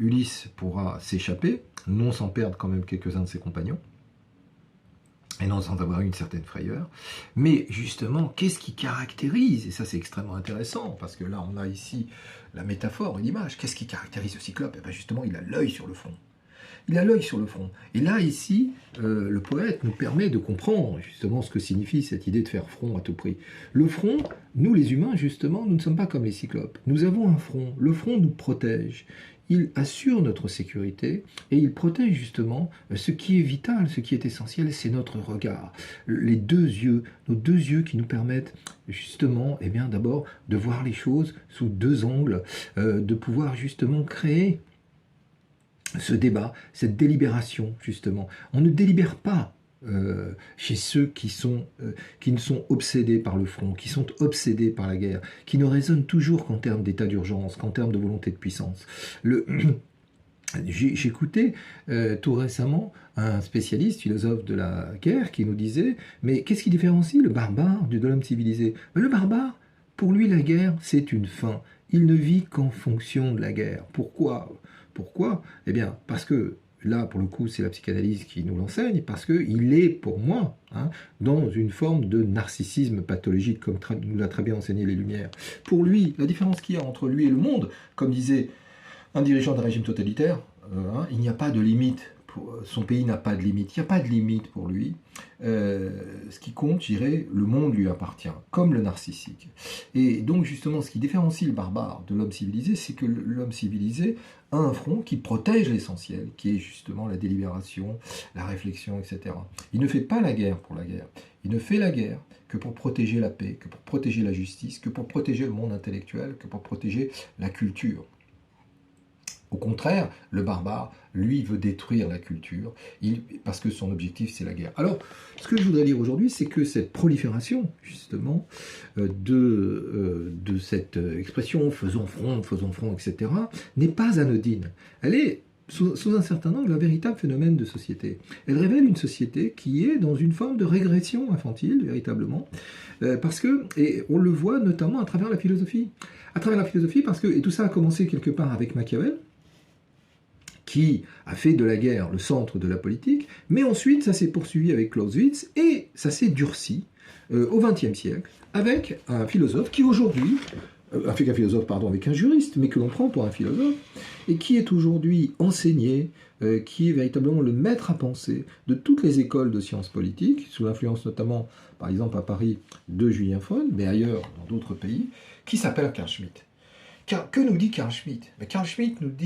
Ulysse pourra s'échapper, non sans perdre quand même quelques-uns de ses compagnons, et non sans avoir eu une certaine frayeur. Mais justement, qu'est-ce qui caractérise, et ça c'est extrêmement intéressant, parce que là on a ici la métaphore, l'image, qu'est-ce qui caractérise le cyclope? Et bien justement, il a l'œil sur le front. Il a l'œil sur le front. Et là, ici, le poète nous permet de comprendre justement ce que signifie cette idée de faire front à tout prix. Le front, nous les humains, justement, nous ne sommes pas comme les cyclopes. Nous avons un front. Le front nous protège. Il assure notre sécurité et il protège justement ce qui est vital, ce qui est essentiel, c'est notre regard. Les deux yeux, nos deux yeux qui nous permettent justement, eh bien, d'abord de voir les choses sous deux angles, de pouvoir justement créer ce débat, cette délibération, justement. On ne délibère pas chez ceux qui ne sont obsédés par le front, qui sont obsédés par la guerre, qui ne raisonnent toujours qu'en termes d'état d'urgence, qu'en termes de volonté de puissance. J'écoutais tout récemment un spécialiste, philosophe de la guerre, qui nous disait « Mais qu'est-ce qui différencie le barbare de l'homme civilisé ?» Le barbare, pour lui, la guerre, c'est une fin. Il ne vit qu'en fonction de la guerre. Pourquoi ? Eh bien, parce que, là, pour le coup, c'est la psychanalyse qui nous l'enseigne, parce qu'il est, pour moi, dans une forme de narcissisme pathologique, comme nous l'a très bien enseigné les Lumières. Pour lui, la différence qu'il y a entre lui et le monde, comme disait un dirigeant d'un régime totalitaire, il n'y a pas de limite. Son pays n'a pas de limite. Il n'y a pas de limite pour lui. Ce qui compte, je dirais, le monde lui appartient, comme le narcissique. Et donc, justement, ce qui différencie le barbare de l'homme civilisé, c'est que l'homme civilisé a un front qui protège l'essentiel, qui est justement la délibération, la réflexion, etc. Il ne fait pas la guerre pour la guerre. Il ne fait la guerre que pour protéger la paix, que pour protéger la justice, que pour protéger le monde intellectuel, que pour protéger la culture. Au contraire, le barbare, lui, veut détruire la culture, parce que son objectif, c'est la guerre. Alors, ce que je voudrais dire aujourd'hui, c'est que cette prolifération, justement, de cette expression « faisons front », etc., n'est pas anodine. Elle est, sous un certain angle, un véritable phénomène de société. Elle révèle une société qui est dans une forme de régression infantile, véritablement, parce que, et on le voit notamment à travers la philosophie. À travers la philosophie, parce que, et tout ça a commencé quelque part avec Machiavel, qui a fait de la guerre le centre de la politique, mais ensuite ça s'est poursuivi avec Clausewitz et ça s'est durci au XXe siècle avec un philosophe qui aujourd'hui, avec un juriste, mais que l'on prend pour un philosophe, et qui est aujourd'hui enseigné, qui est véritablement le maître à penser de toutes les écoles de sciences politiques, sous l'influence notamment, par exemple à Paris, de Julien Faure, mais ailleurs dans d'autres pays, qui s'appelle Carl Schmitt. Que nous dit Carl Schmitt? Carl Schmitt nous dit